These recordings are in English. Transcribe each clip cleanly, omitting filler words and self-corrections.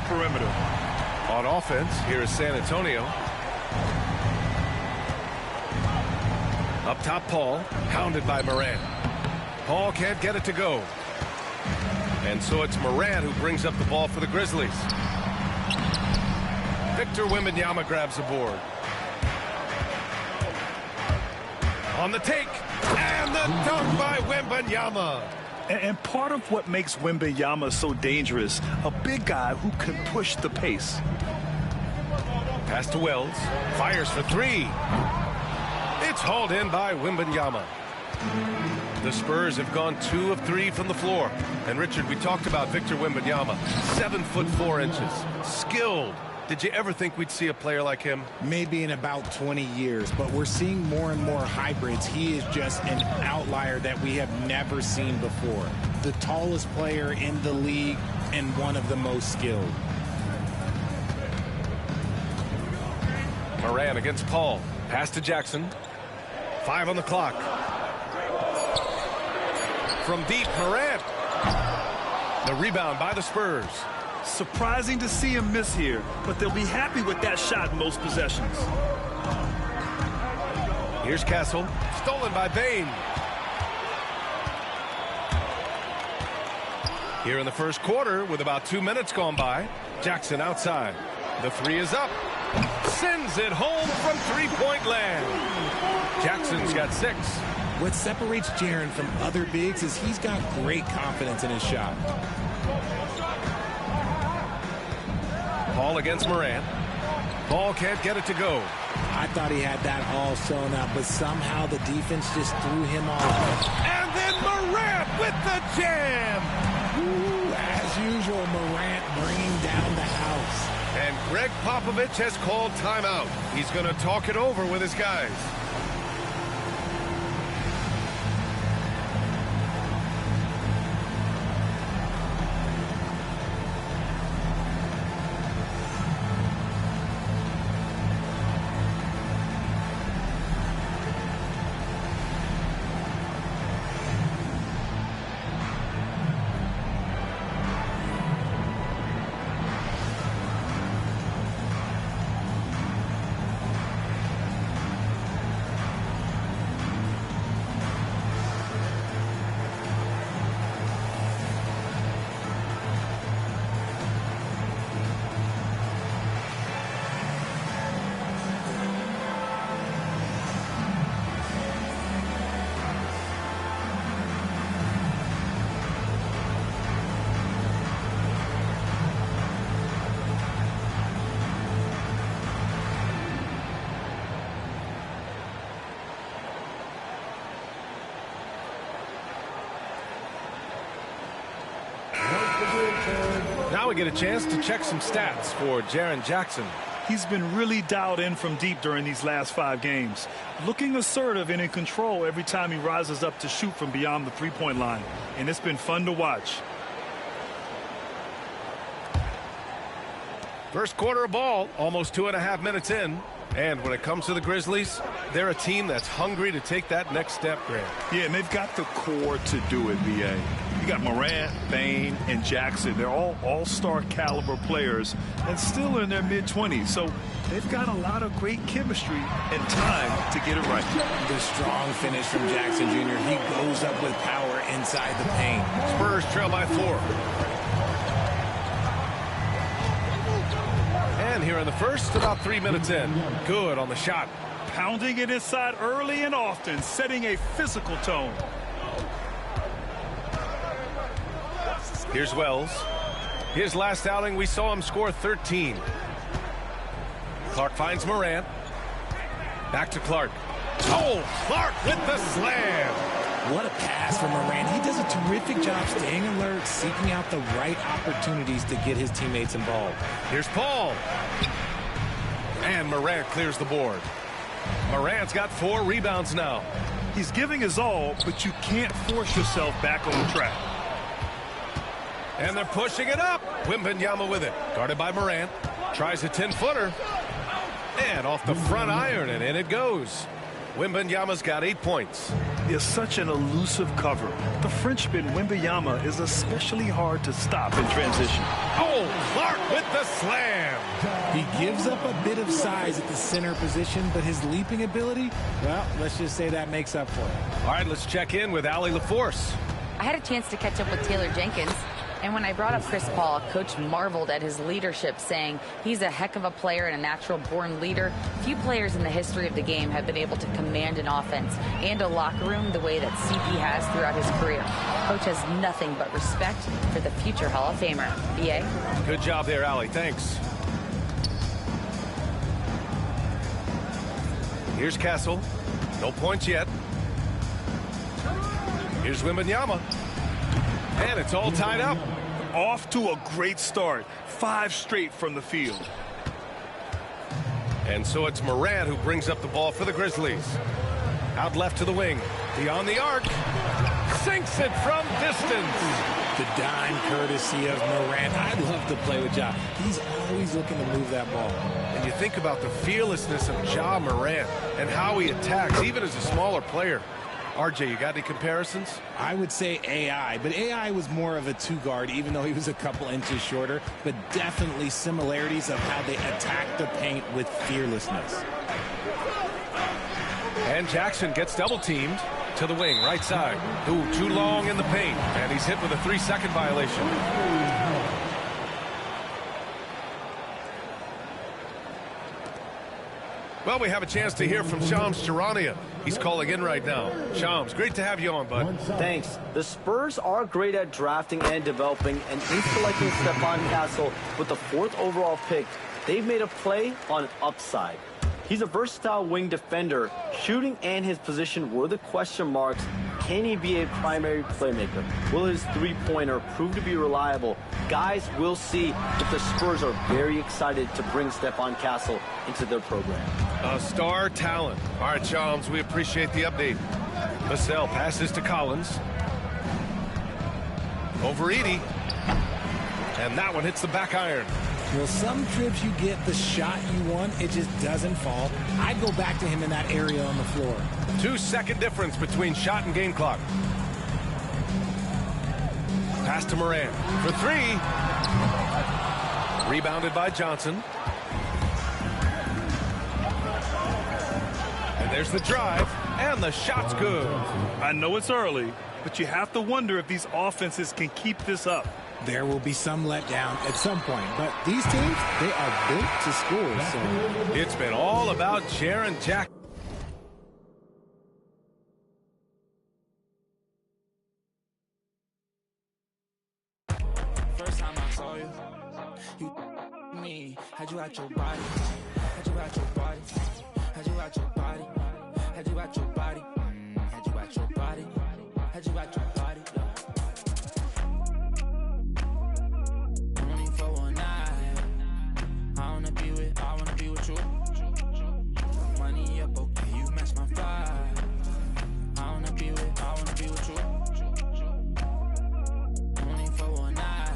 perimeter. On offense, here is San Antonio. Up top, Paul, hounded by Morant. Paul can't get it to go. And so it's Morant who brings up the ball for the Grizzlies. Victor Wembanyama grabs the board. On the take, and the dunk by Wembanyama. And part of what makes Wembanyama so dangerous, a big guy who can push the pace. Pass to Wells, fires for three. It's hauled in by Wembanyama. The Spurs have gone 2 of 3 from the floor. And Richard, we talked about Victor Wembanyama, 7'4", skilled. Did you ever think we'd see a player like him? Maybe in about 20 years, but we're seeing more and more hybrids. He is just an outlier that we have never seen before. The tallest player in the league and one of the most skilled. Morant against Paul. Pass to Jackson. 5 on the clock. From deep, Morant. The rebound by the Spurs. Surprising to see him miss here, but they'll be happy with that shot in most possessions. Here's Castle, stolen by Bane. Here in the first quarter, with about 2 minutes gone by, Jackson outside. The three is up. Sends it home from three-point land. Jackson's got 6. What separates Jaren from other bigs is he's got great confidence in his shot. Paul against Morant. Paul can't get it to go. I thought he had that all sewn up, but somehow the defense just threw him off. And then Morant with the jam. Ooh, as usual, Morant bringing down the house. And Greg Popovich has called timeout. He's going to talk it over with his guys. Now we get a chance to check some stats for Jaren Jackson. He's been really dialed in from deep during these last 5 games. Looking assertive and in control every time he rises up to shoot from beyond the three-point line. And it's been fun to watch. First quarter of ball, almost 2.5 minutes in. And when it comes to the Grizzlies, they're a team that's hungry to take that next step, Grant. Yeah, and they've got the core to do it, B.A. You got Morant, Bane, and Jackson. They're all all-star caliber players and still in their mid-20s. So they've got a lot of great chemistry and time to get it right. The strong finish from Jackson Jr. He goes up with power inside the paint. Spurs trail by 4. And here in the first, about 3 minutes in. Good on the shot. Pounding it inside early and often, setting a physical tone. Here's Wells. His last outing, we saw him score 13. Clark finds Morant. Back to Clark. Oh, Clark with the slam. What a pass from Morant. He does a terrific job staying alert, seeking out the right opportunities to get his teammates involved. Here's Paul. And Morant clears the board. Morant's got 4 rebounds now. He's giving his all, but you can't force yourself back on the track. And they're pushing it up. Wembanyama with it. Guarded by Morant. Tries a 10-footer. And off the front iron, and in it goes. Wembanyama's got 8 points. Is such an elusive cover. The Frenchman Wembanyama is especially hard to stop in transition. Oh, Clark with the slam. He gives up a bit of size at the center position, but his leaping ability, well, let's just say that makes up for it. All right, let's check in with Allie LaForce. I had a chance to catch up with Taylor Jenkins, and when I brought up Chris Paul, Coach marveled at his leadership, saying he's a heck of a player and a natural-born leader. Few players in the history of the game have been able to command an offense and a locker room the way that CP has throughout his career. Coach has nothing but respect for the future Hall of Famer. B.A.? Good job there, Allie. Thanks. Here's Castle. No points yet. Here's Wembanyama. And it's all tied up. Off to a great start. 5 straight from the field. And so it's Morant who brings up the ball for the Grizzlies. Out left to the wing. Beyond the arc. Sinks it from distance. The dime courtesy of Morant. I'd love to play with Ja. He's always looking to move that ball. And you think about the fearlessness of Ja Morant and how he attacks, even as a smaller player. RJ, you got any comparisons? I would say AI, but AI was more of a two-guard, even though he was a couple inches shorter, but definitely similarities of how they attack the paint with fearlessness. And Jackson gets double-teamed to the wing, right side. Ooh, too long in the paint, and he's hit with a 3-second violation. Well, we have a chance to hear from Shams Charania. He's calling in right now. Shams, great to have you on, bud. Thanks. The Spurs are great at drafting and developing, and in selecting Stephon Castle with the 4th overall pick, they've made a play on upside. He's a versatile wing defender. Shooting and his position were the question marks. Can he be a primary playmaker? Will his three-pointer prove to be reliable? Guys, we'll see if the Spurs are very excited to bring Stephon Castle into their program. A star talent. All right, Shams, we appreciate the update. Vassell passes to Collins. Over Edey. And that one hits the back iron. Well, some trips you get the shot you want, it just doesn't fall. I'd go back to him in that area on the floor. 2-second difference between shot and game clock. Pass to Morant for 3. Rebounded by Johnson. And there's the drive, and the shot's good. I know it's early, but you have to wonder if these offenses can keep this up. There will be some letdown at some point, but these teams, they are built to score. So it's been all about Jaren Jackson. First time I saw you, me, had you at your body, had you at your body, had you at your body, had you at your body, had you at your body, had you at your body. Only for one night. I wanna be with you. Money up, okay, you match my vibe. I wanna be with you. Only for one night.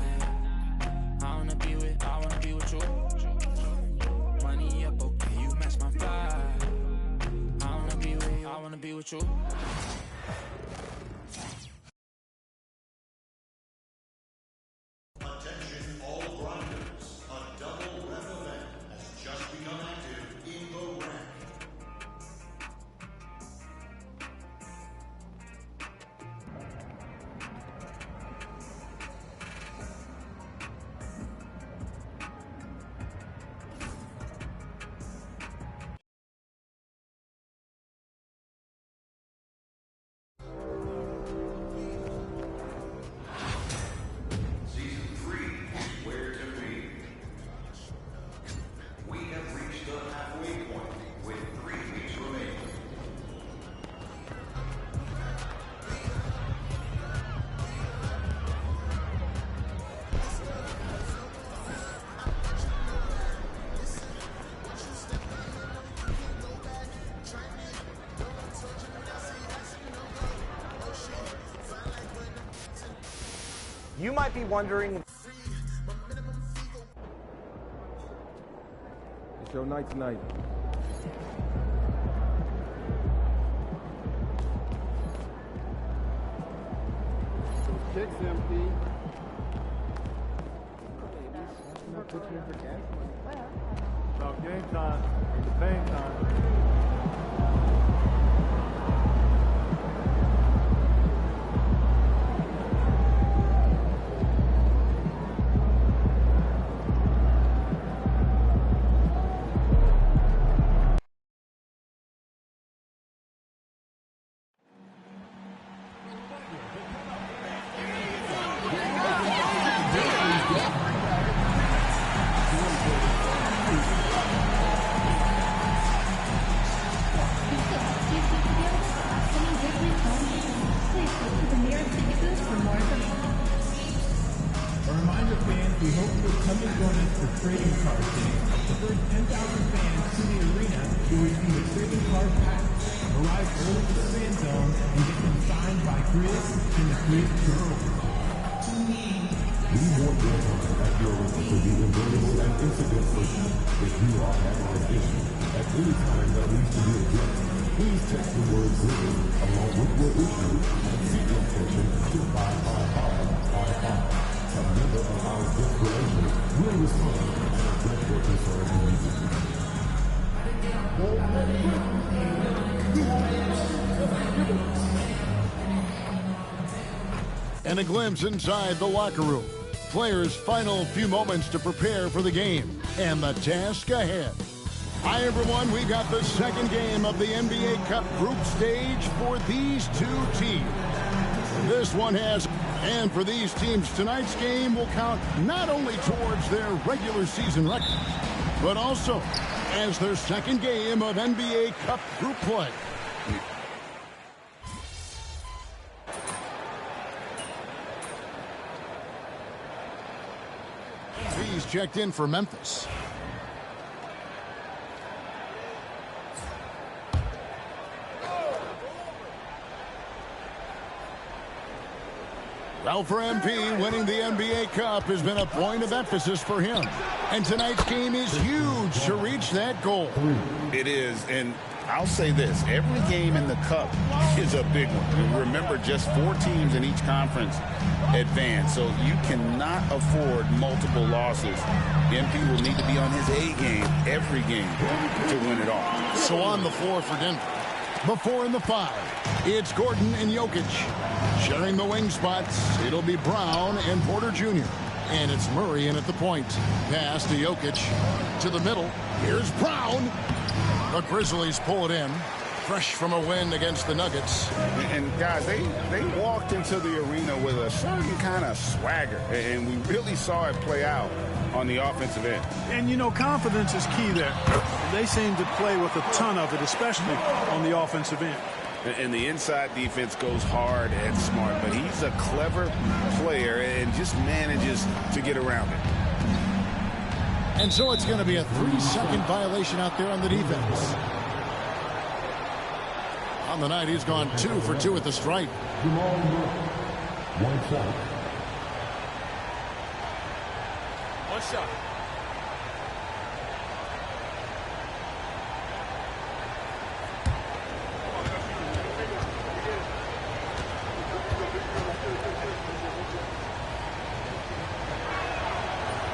I wanna be with you. Money up, okay, you match my vibe. I wanna be with you. Attention all grinders, a double ref event has just become active in the rack. Season 3 is where to be. We have reached the halfway point with 3 weeks remaining. You might be wondering, It's your night tonight. Kicks empty. About game time, the pain time. We hope you'll come and join us for trading card day. The first 10,000 fans to the arena will receive a trading card package. Arrive early to the fan zone and get them signed by Chris and the Chris Girls. We want your time at your arena to be enjoyable and incident-free. If you are having an issue at any time that needs to be addressed, please text the word "Grizzly" along with your issue and seek extension to 55555. A member of our guest relations will respond and address your concern immediately. And a glimpse inside the locker room. Players' final few moments to prepare for the game and the task ahead. Hi, everyone. We've got the second game of the NBA Cup group stage for these two teams. This one has, and for these teams, tonight's game will count not only towards their regular season record, but also as their second game of NBA Cup group play. He's checked in for Memphis. Well, for MP, winning the NBA Cup has been a point of emphasis for him. And tonight's game is huge to reach that goal. It is, and I'll say this. Every game in the Cup is a big one. And remember, just 4 teams in each conference advance, so you cannot afford multiple losses. MP will need to be on his A game every game to win it all. So on the floor for Denver. The 4 and the 5. It's Gordon and Jokic. Sharing the wing spots, it'll be Brown and Porter Jr. And it's Murray in at the point. Pass to Jokic. To the middle. Here's Brown. The Grizzlies pull it in. Fresh from a win against the Nuggets. And guys, they walked into the arena with a certain kind of swagger. And we really saw it play out on the offensive end. And, you know, confidence is key there. They seem to play with a ton of it, especially on the offensive end. And the inside defense goes hard and smart, but he's a clever player and just manages to get around it. And so it's going to be a 3-second violation out there on the defense. On the night, he's gone 2 for 2 at the stripe. One shot. One shot.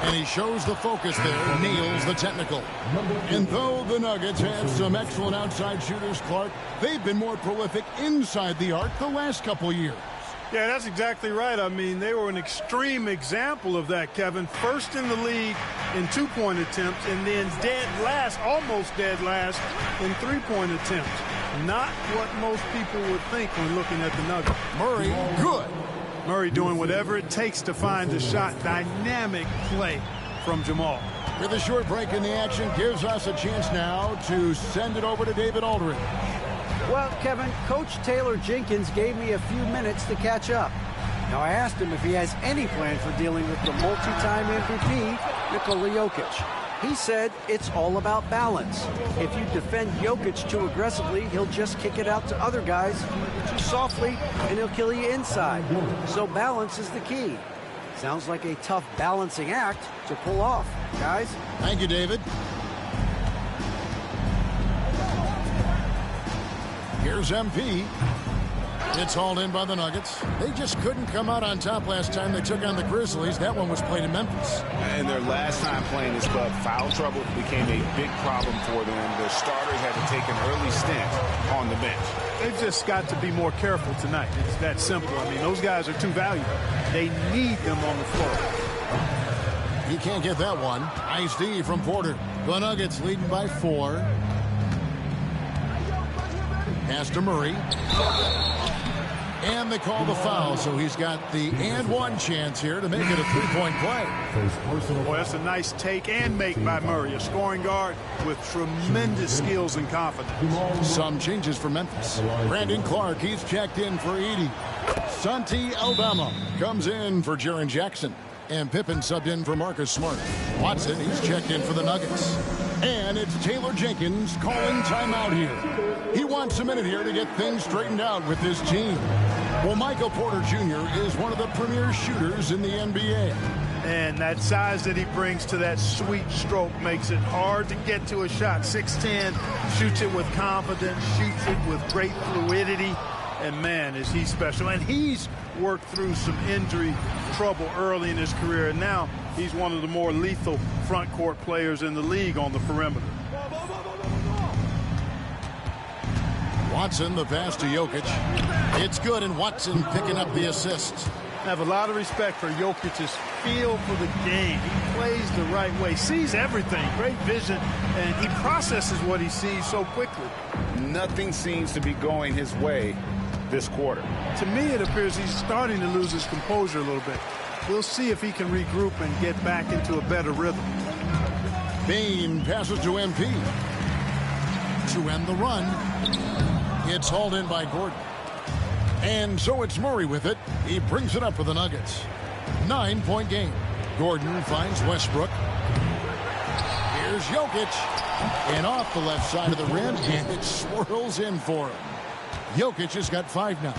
And he shows the focus there, nails the technical. And though the Nuggets have some excellent outside shooters, Clark, they've been more prolific inside the arc the last couple years. Yeah, that's exactly right. I mean, they were an extreme example of that, Kevin. First in the league in 2-point attempts, and then dead last, almost dead last, in 3-point attempts. Not what most people would think when looking at the Nuggets. Murray, good. Murray doing whatever it takes to find the shot. Dynamic play from Jamal. With a short break in the action, gives us a chance now to send it over to David Aldridge. Well, Kevin, Coach Taylor Jenkins gave me a few minutes to catch up. Now, I asked him if he has any plan for dealing with the multi-time MVP, Nikola Jokic. He said it's all about balance. If you defend Jokic too aggressively, he'll just kick it out to other guys too softly, and he'll kill you inside. So balance is the key. Sounds like a tough balancing act to pull off, guys. Thank you, David. Here's MP. It's hauled in by the Nuggets. They just couldn't come out on top last time they took on the Grizzlies. That one was played in Memphis. And their last time playing this club, foul trouble became a big problem for them. The starters had to take an early stint on the bench. They've just got to be more careful tonight. It's that simple. I mean, those guys are too valuable. They need them on the floor. He can't get that one. Nice D from Porter. The Nuggets leading by 4. Pass to Murray. And they call the foul, so he's got the and one chance here to make it a three-point play. Boy, that's a nice take and make by Murray, a scoring guard with tremendous skills and confidence. Some changes for Memphis. Brandon Clark, he's checked in for Edey. Santi Aldama comes in for Jaren Jackson. And Pippen subbed in for Marcus Smart. Watson, he's checked in for the Nuggets. And it's Taylor Jenkins calling timeout here. He wants a minute here to get things straightened out with his team. Well, Michael Porter Jr. is one of the premier shooters in the NBA. And that size that he brings to that sweet stroke makes it hard to get to a shot. 6'10", shoots it with confidence, shoots it with great fluidity. And, man, is he special. And he's worked through some injury trouble early in his career. And now he's one of the more lethal front court players in the league on the perimeter. Watson, the pass to Jokic. It's good, and Watson picking up the assist. I have a lot of respect for Jokic's feel for the game. He plays the right way, sees everything, great vision, and he processes what he sees so quickly. Nothing seems to be going his way this quarter. To me, it appears he's starting to lose his composure a little bit. We'll see if he can regroup and get back into a better rhythm. Bane passes to MP. To end the run, it's hauled in by Gordon. And so it's Murray with it. He brings it up for the Nuggets. 9-point game. Gordon finds Westbrook. Here's Jokic. And off the left side of the rim, and it swirls in for him. Jokic has got 5 now.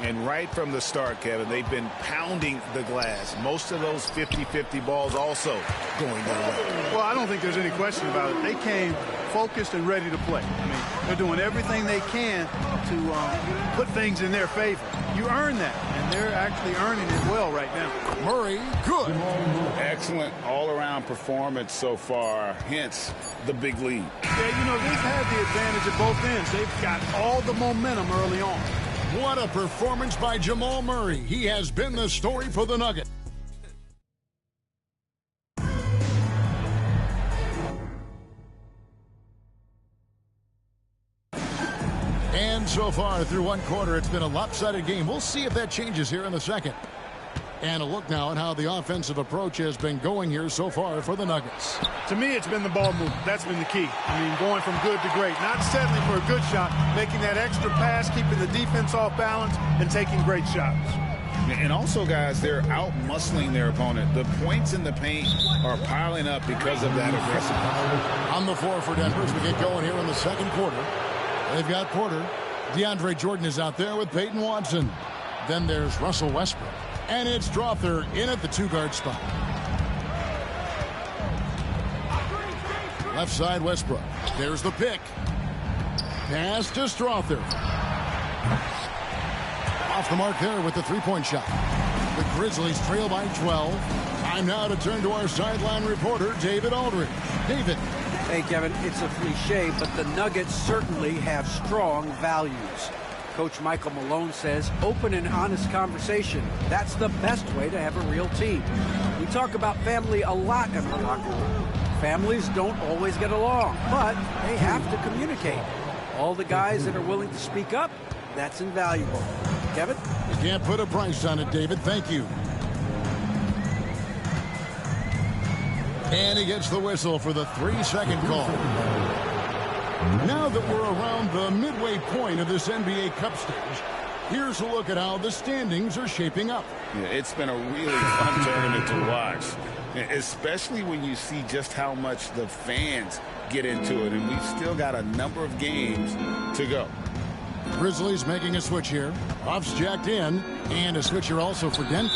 And right from the start, Kevin, they've been pounding the glass. Most of those 50-50 balls also going their way. Well, I don't think there's any question about it. They came focused and ready to play. I mean, they're doing everything they can to put things in their favor. You earn that, and they're actually earning it well right now. Murray, good. Excellent all-around performance so far, hence the big lead. Yeah, you know, they've had the advantage at both ends. They've got all the momentum early on. What a performance by Jamal Murray. He has been the story for the Nuggets. And so far through one quarter, it's been a lopsided game. We'll see if that changes here in the second. And a look now at how the offensive approach has been going here so far for the Nuggets. To me, it's been the ball movement. That's been the key. I mean, going from good to great. Not settling for a good shot, making that extra pass, keeping the defense off balance, and taking great shots. And also, guys, they're out-muscling their opponent. The points in the paint are piling up because of that aggressiveness. On the floor for Denver as we get going here in the second quarter. They've got Porter. DeAndre Jordan is out there with Peyton Watson. Then there's Russell Westbrook. And it's Strawther in at the 2-guard spot. Left side, Westbrook. There's the pick. Pass to Strawther. Off the mark there with the 3-point shot. The Grizzlies trail by 12. Time now to turn to our sideline reporter, David Aldridge. David. Hey, Kevin, it's a cliche, but the Nuggets certainly have strong values. Coach Michael Malone says open and honest conversation. That's the best way to have a real team. We talk about family a lot in our locker room. Families don't always get along, but they have to communicate. All the guys that are willing to speak up, that's invaluable. Kevin? You can't put a price on it, David. Thank you. And he gets the whistle for the 3-second call. Now that we're around the midway point of this NBA Cup stage, here's a look at how the standings are shaping up. Yeah, it's been a really fun tournament to watch, especially when you see just how much the fans get into it, and we've still got a number of games to go. Grizzlies making a switch here. Buffs jacked in, and a switch here also for Denver.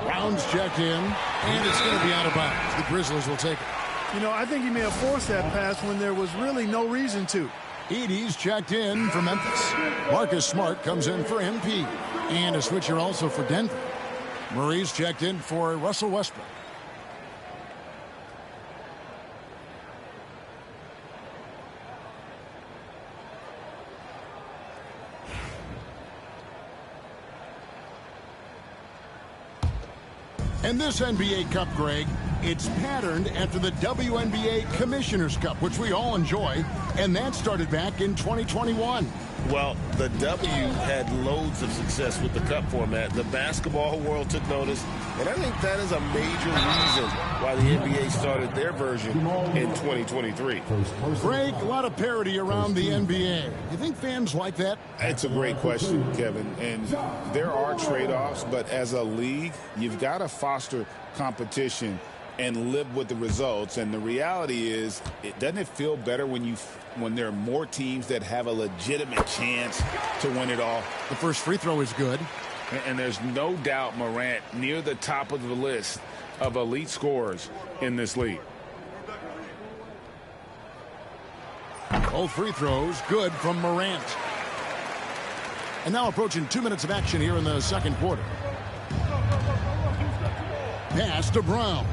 Brown's checked in, and it's going to be out of bounds. The Grizzlies will take it. You know, I think he may have forced that pass when there was really no reason to. Edey's checked in for Memphis. Marcus Smart comes in for MP. And a switcher also for Denver. Murray's checked in for Russell Westbrook. And this NBA Cup, Greg, it's patterned after the WNBA Commissioner's Cup, which we all enjoy, and that started back in 2021. Well, the W had loads of success with the Cup format. The basketball world took notice, and I think that is a major reason why the NBA started their version in 2023. Greg, a lot of parity around the NBA. You think fans like that? It's a great question, Kevin, and there are trade-offs, but as a league, you've got to foster competition and live with the results. And the reality is, doesn't it feel better when there are more teams that have a legitimate chance to win it all? The first free throw is good. And there's no doubt Morant near the top of the list of elite scorers in this league. Both free throws good from Morant. And now approaching 2 minutes of action here in the second quarter. Pass to Brown.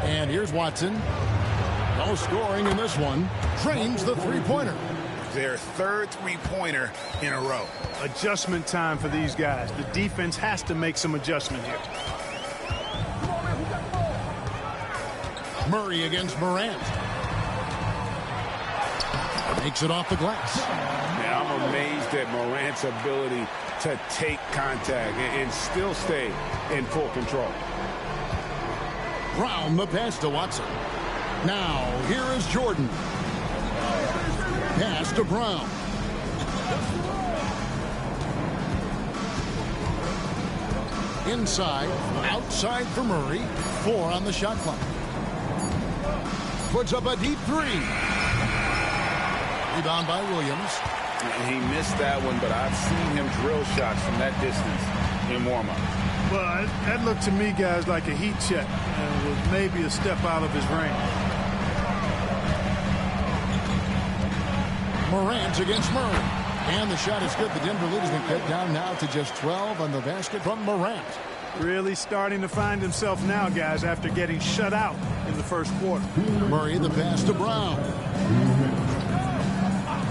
And here's Watson. No scoring in this one. Drains the three-pointer. Their third three-pointer in a row. Adjustment time for these guys. The defense has to make some adjustment here. Murray against Morant. Makes it off the glass. Now I'm amazed at Morant's ability to take contact and still stay in full control. Brown the pass to Watson. Now here is Jordan. Pass to Brown. Inside, outside for Murray. 4 on the shot clock. Puts up a deep 3. Rebound by Williams. He missed that one, but I've seen him drill shots from that distance in warm-up. Well, that looked to me, guys, like a heat check. With maybe a step out of his range. Morant against Murray. And the shot is good. The Denver lead has been cut down now to just 12 on the basket from Morant. Really starting to find himself now, guys, after getting shut out in the first quarter. Murray the pass to Brown.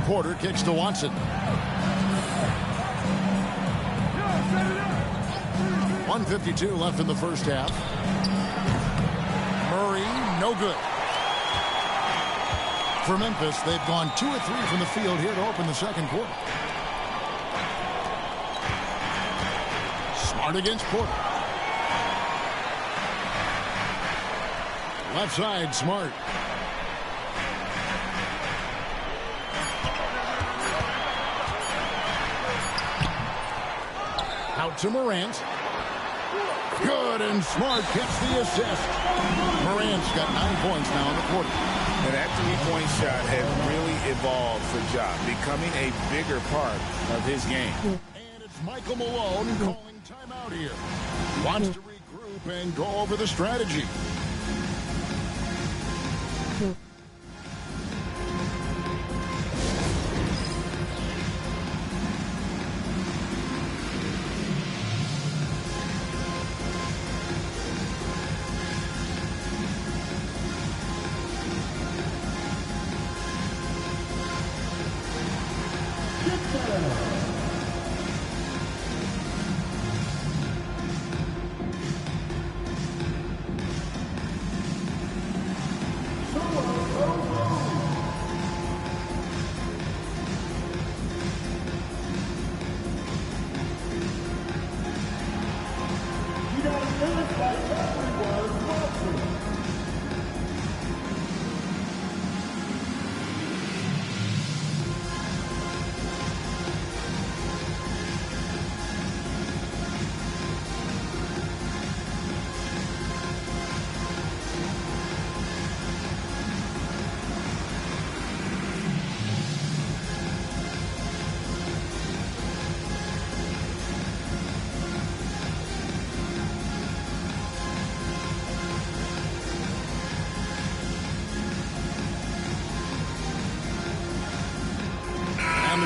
Porter kicks to Watson. 1:52 left in the first half. Murray, no good. For Memphis, they've gone 2 of 3 from the field here to open the second quarter. Smart against Porter. Left side, Smart. Out to Morant. Good, and Smart gets the assist. Morant's got 9 points now in the quarter. And that three-point shot has really evolved for Ja, becoming a bigger part of his game. And it's Michael Malone calling timeout here. Wants to regroup and go over the strategy.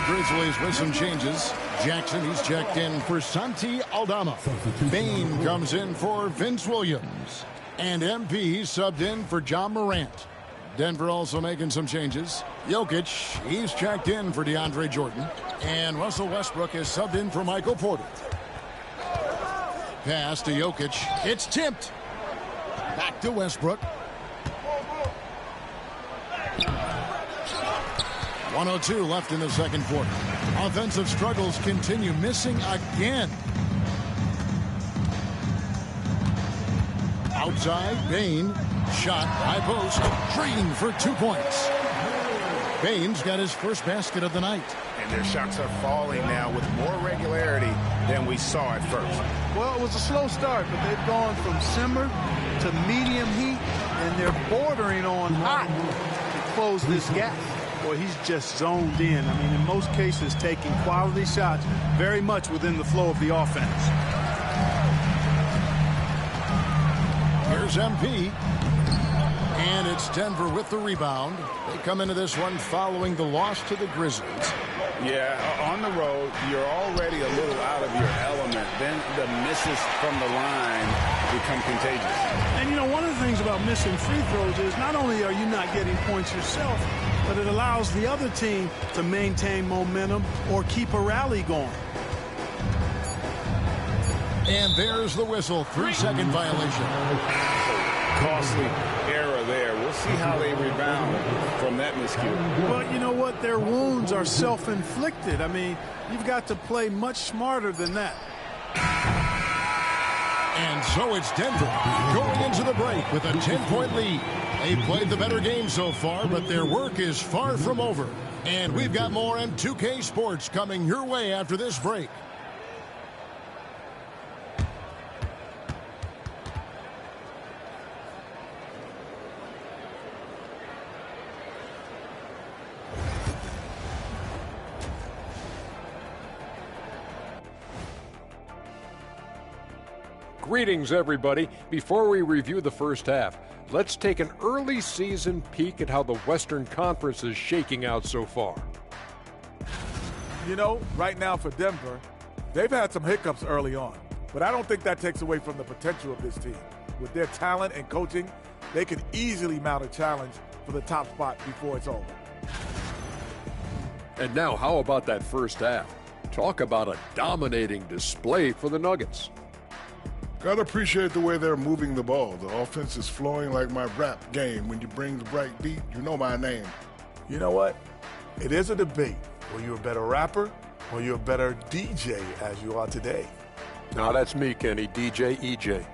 Grizzlies with some changes. Jackson, he's checked in for Santi Aldama. Bane comes in for Vince Williams. And MP subbed in for John Morant. Denver also making some changes. Jokic, he's checked in for DeAndre Jordan. And Russell Westbrook is subbed in for Michael Porter. Pass to Jokic. It's tipped. Back to Westbrook. 1:02 left in the second quarter. Offensive struggles continue, missing again. Outside, Bane. Shot, high post. Green for 2 points. Bane's got his first basket of the night. And their shots are falling now with more regularity than we saw at first. Well, it was a slow start, but they've gone from simmer to medium heat, and they're bordering on hot to close this gap. Boy, he's just zoned in. I mean, in most cases, taking quality shots very much within the flow of the offense. Here's MP. And it's Denver with the rebound. They come into this one following the loss to the Grizzlies. Yeah, on the road, you're already a little out of your element. Then the misses from the line become contagious. And, you know, one of the things about missing free throws is not only are you not getting points yourself, but it allows the other team to maintain momentum or keep a rally going. And there's the whistle. 3-second violation. Costly error there. We'll see how they rebound from that miscue. But you know what? Their wounds are self-inflicted. I mean, you've got to play much smarter than that. And so it's Denver going into the break with a 10-point lead. They played the better game so far, but their work is far from over. And we've got more on 2K Sports coming your way after this break. Greetings, everybody. Before we review the first half, let's take an early season peek at how the Western Conference is shaking out so far. You know, right now for Denver, they've had some hiccups early on, but I don't think that takes away from the potential of this team. With their talent and coaching, they can easily mount a challenge for the top spot before it's over. And now, how about that first half? Talk about a dominating display for the Nuggets. Gotta appreciate the way they're moving the ball. The offense is flowing like my rap game. When you bring the right beat, you know my name. You know what? It is a debate. Were you a better rapper or you a better DJ as you are today? No, that's me, Kenny. DJ EJ.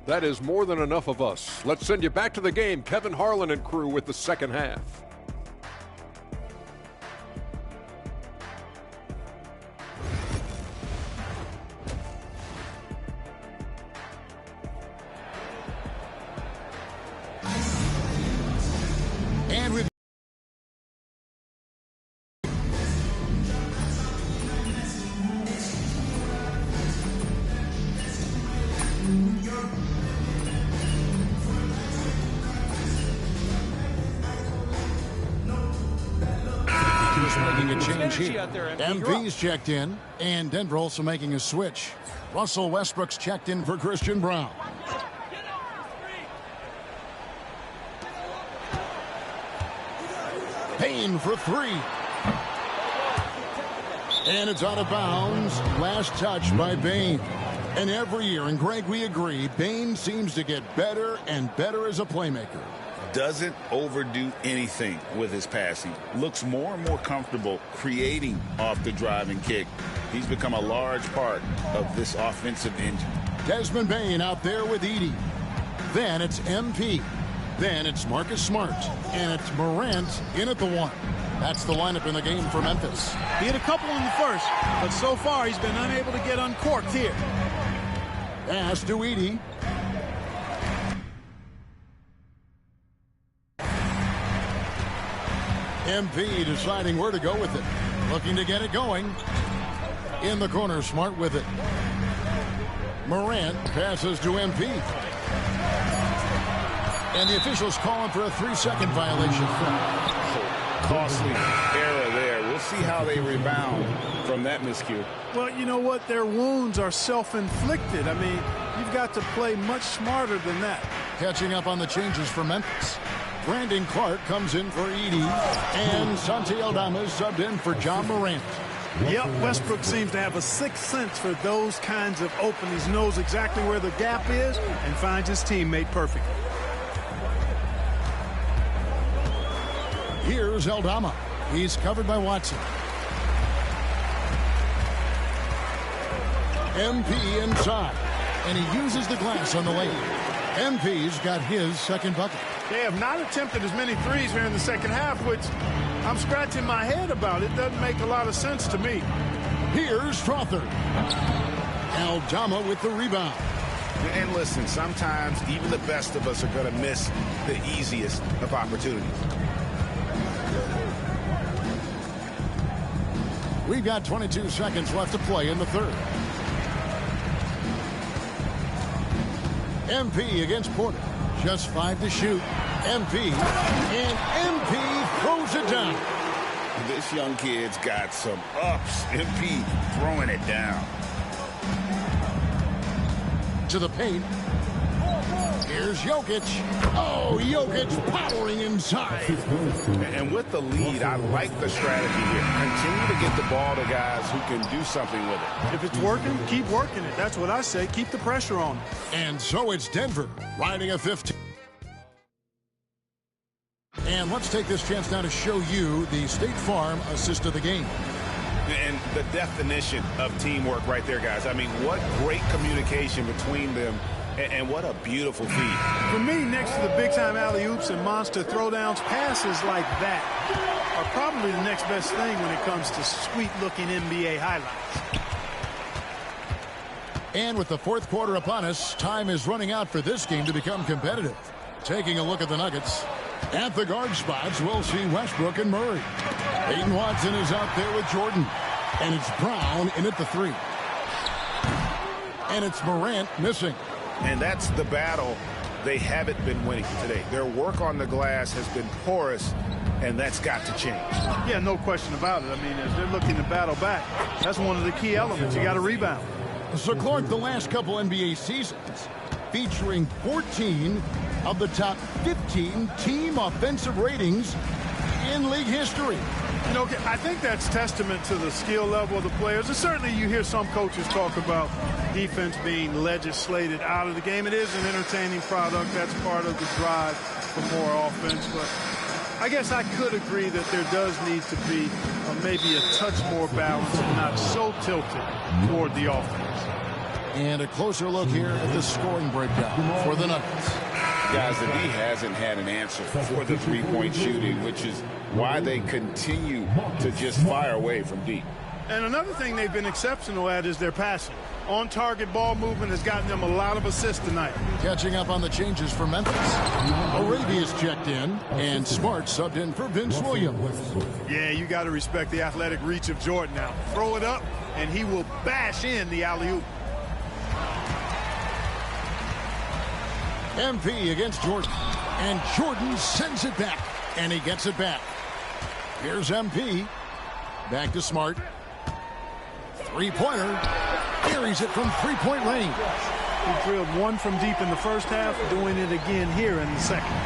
That is more than enough of us. Let's send you back to the game. Kevin Harlan and crew with the second half. And with making a change here. MP's checked in, and Denver also making a switch. Russell Westbrook's checked in for Christian Brown. Payne for three. And it's out of bounds. Last touch by Bane. And every year, and Greg, we agree, Bane seems to get better and better as a playmaker. Doesn't overdo anything with his passing. Looks more and more comfortable creating off the driving kick. He's become a large part of this offensive engine. Desmond Bane out there with Edey. Then it's MP. Then it's Marcus Smart. And it's Morant in at the one. That's the lineup in the game for Memphis. He had a couple in the first, but so far he's been unable to get uncorked here. Pass to Edey. MP deciding where to go with it. Looking to get it going. In the corner, Smart with it. Morant passes to MP. And the officials calling for a 3-second violation. Costly error there. We'll see how they rebound from that miscue. Well, you know what? Their wounds are self-inflicted. I mean, you've got to play much smarter than that. Catching up on the changes for Memphis. Brandon Clark comes in for Edey. And Santi Aldama is subbed in for John Morant. Yep, Westbrook seems to have a sixth sense for those kinds of openings. He knows exactly where the gap is and finds his teammate perfectly. Here's Aldama. He's covered by Watson. MP inside. And he uses the glass on the lane. MP's got his second bucket. They have not attempted as many threes here in the second half, which I'm scratching my head about. It doesn't make a lot of sense to me. Here's Strawther. Aldama with the rebound. And listen, sometimes even the best of us are going to miss the easiest of opportunities. We've got 22 seconds left to play in the third. MP against Porter. Just 5 to shoot. MP. And MP throws it down. This young kid's got some ups. MP throwing it down. To the paint. Here's Jokic. Oh, Jokic powering inside. And with the lead, I like the strategy here. Continue to get the ball to guys who can do something with it. If it's working, keep working it. That's what I say. Keep the pressure on. And so it's Denver riding a 15. And let's take this chance now to show you the State Farm assist of the game. And the definition of teamwork right there, guys. I mean, what great communication between them. And what a beautiful feed. For me, next to the big-time alley-oops and monster throwdowns, passes like that are probably the next best thing when it comes to sweet-looking NBA highlights. And with the fourth quarter upon us, time is running out for this game to become competitive. Taking a look at the Nuggets. At the guard spots, we'll see Westbrook and Murray. Peyton Watson is out there with Jordan. And it's Brown in at the 3. And it's Morant missing. And that's the battle they haven't been winning today. Their work on the glass has been porous, and that's got to change. Yeah, no question about it. I mean, as they're looking to battle back, that's one of the key elements. You got to rebound. So, Clark, the last couple NBA seasons featuring 14 of the top 15 team offensive ratings in league history. You know, I think that's testament to the skill level of the players. And certainly you hear some coaches talk about defense being legislated out of the game. It is an entertaining product. That's part of the drive for more offense. But I guess I could agree that there does need to be maybe a touch more balance and not so tilted toward the offense. And a closer look here at the scoring breakdown for the Nuggets. Guys, the D hasn't had an answer for the three-point shooting, which is why they continue to just fire away from deep. And another thing they've been exceptional at is their passing. On-target ball movement has gotten them a lot of assists tonight. Catching up on the changes for Memphis. Arabia's checked in, and Smart subbed in for Vince Williams. Yeah, you got to respect the athletic reach of Jordan now. Throw it up, and he will bash in the alley-oop. MP against Jordan. And Jordan sends it back. And he gets it back. Here's MP. Back to Smart. Three-pointer. Carries it from three-point range. He drilled one from deep in the first half, doing it again here in the second.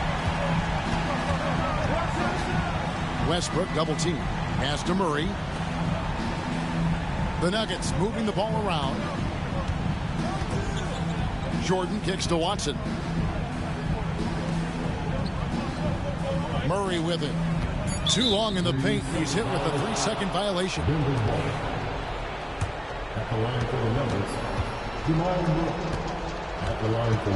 Westbrook double team. Pass to Murray. The Nuggets moving the ball around. Jordan kicks to Watson. Murray with it. Too long in the paint. He's hit with a 3-second violation. At the line for the Nuggets, Jamal Murray. At the line for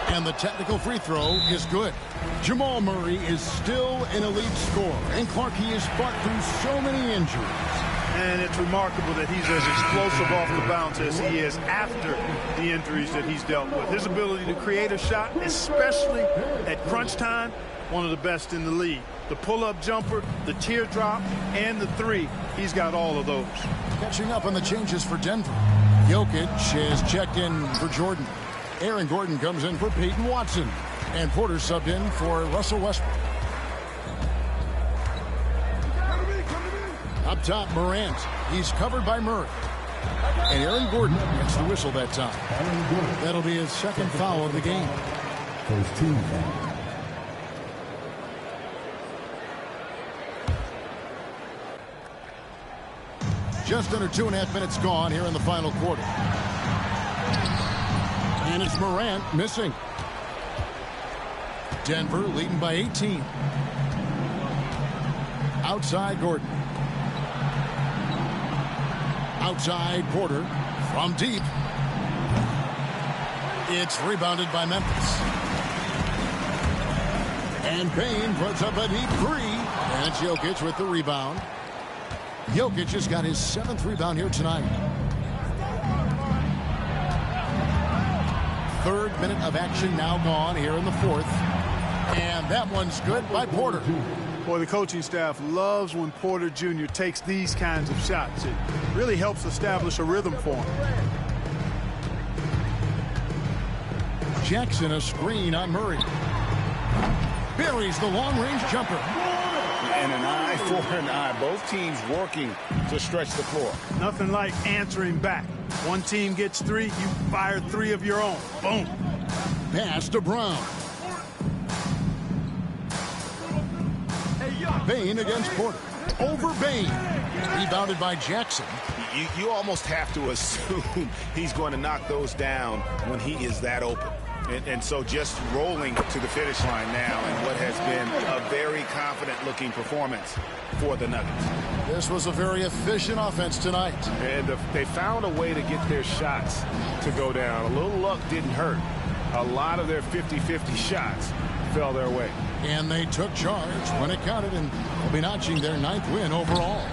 1. And the technical free throw is good. Jamal Murray is still an elite scorer. And Clark, he has fought through so many injuries. And it's remarkable that he's as explosive off the bounce as he is after the injuries that he's dealt with. His ability to create a shot, especially at crunch time, one of the best in the league. The pull-up jumper, the teardrop, and the three, he's got all of those. Catching up on the changes for Denver. Jokic is checked in for Jordan. Aaron Gordon comes in for Peyton Watson. And Porter subbed in for Russell Westbrook. Up top, Morant. He's covered by Murray. And Aaron Gordon gets the whistle that time. That'll be his second foul of the game. First team foul. Just under 2.5 minutes gone here in the final quarter. And it's Morant missing. Denver leading by 18. Outside Gordon. Outside Porter from deep. It's rebounded by Memphis. And Bane puts up a deep three. And it's Jokic with the rebound. Jokic has got his 7th rebound here tonight. 3rd minute of action now gone here in the 4th. And that one's good by Porter. Boy, the coaching staff loves when Porter Jr. takes these kinds of shots. It really helps establish a rhythm for him. Jackson a screen on Murray. Buries the long-range jumper. And an eye for an eye. Both teams working to stretch the floor. Nothing like answering back. One team gets 3, you fire 3 of your own. Boom. Pass to Brown. Bane against Porter. Over Bane. Rebounded by Jackson. You almost have to assume he's going to knock those down when he is that open. And so just rolling to the finish line now in what has been a very confident-looking performance for the Nuggets. This was a very efficient offense tonight. And they found a way to get their shots to go down. A little luck didn't hurt. A lot of their 50-50 shots fell their way. And they took charge when it counted, and they'll be notching their 9th win overall.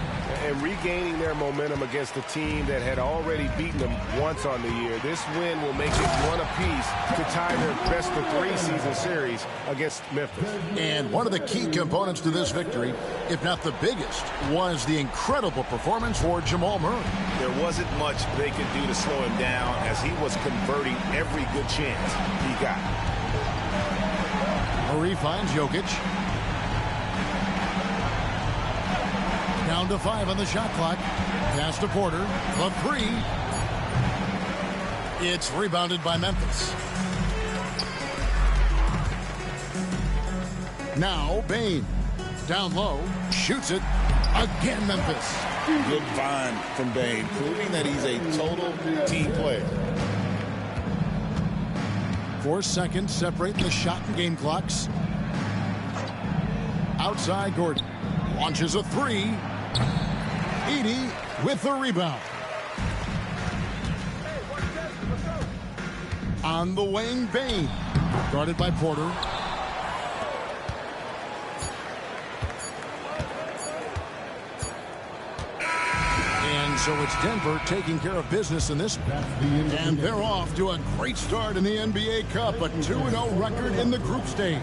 And regaining their momentum against a team that had already beaten them once on the year. This win will make it one apiece to tie their best-of-3 season series against Memphis. And one of the key components to this victory, if not the biggest, was the incredible performance for Jamal Murray. There wasn't much they could do to slow him down as he was converting every good chance he got. Murray finds Jokic. Down to 5 on the shot clock. Pass to Porter. The 3. It's rebounded by Memphis. Now Bane. Down low. Shoots it. Again Memphis. Good find from Bane, proving that he's a total team player. 4 seconds separating the shot and game clocks. Outside Gordon. Launches a 3. Edey with the rebound. On the wing, Bane. Guarded by Porter. And so it's Denver taking care of business in this one. And they're off to a great start in the NBA Cup. A 2-0 record in the group stage.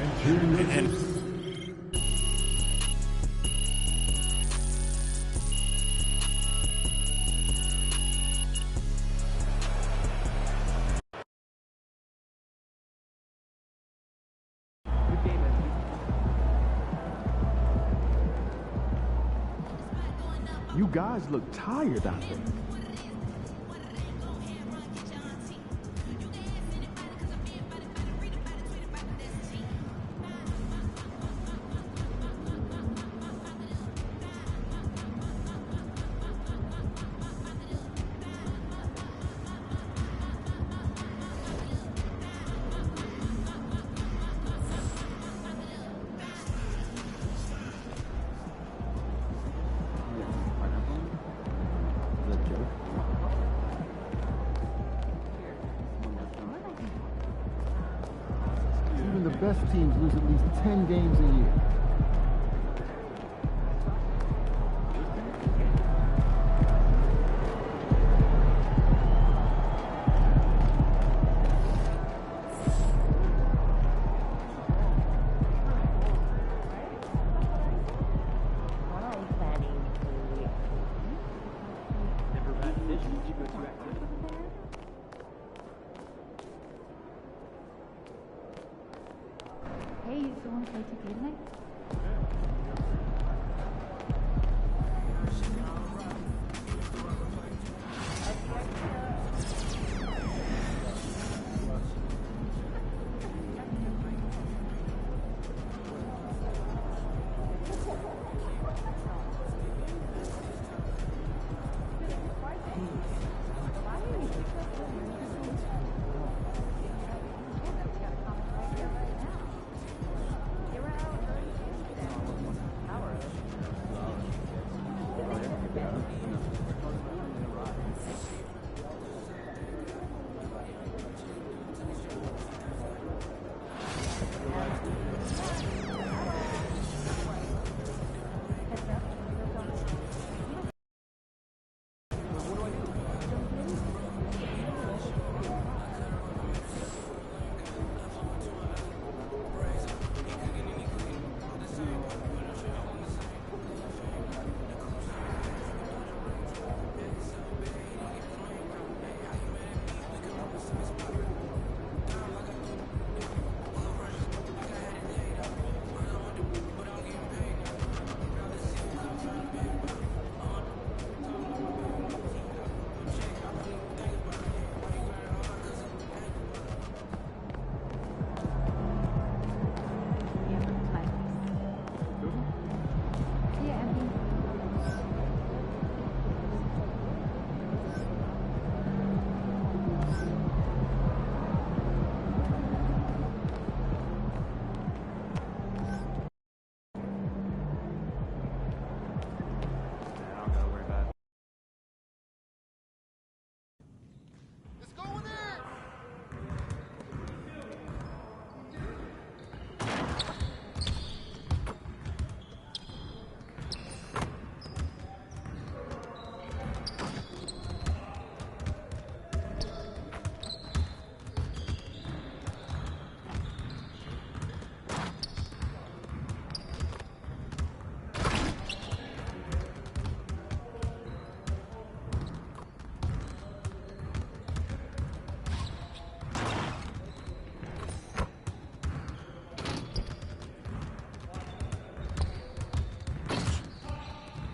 You guys look tired out there. Best teams lose at least 10 games a year. Hey, you still want to play 2K tonight?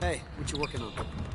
Hey, what you working on?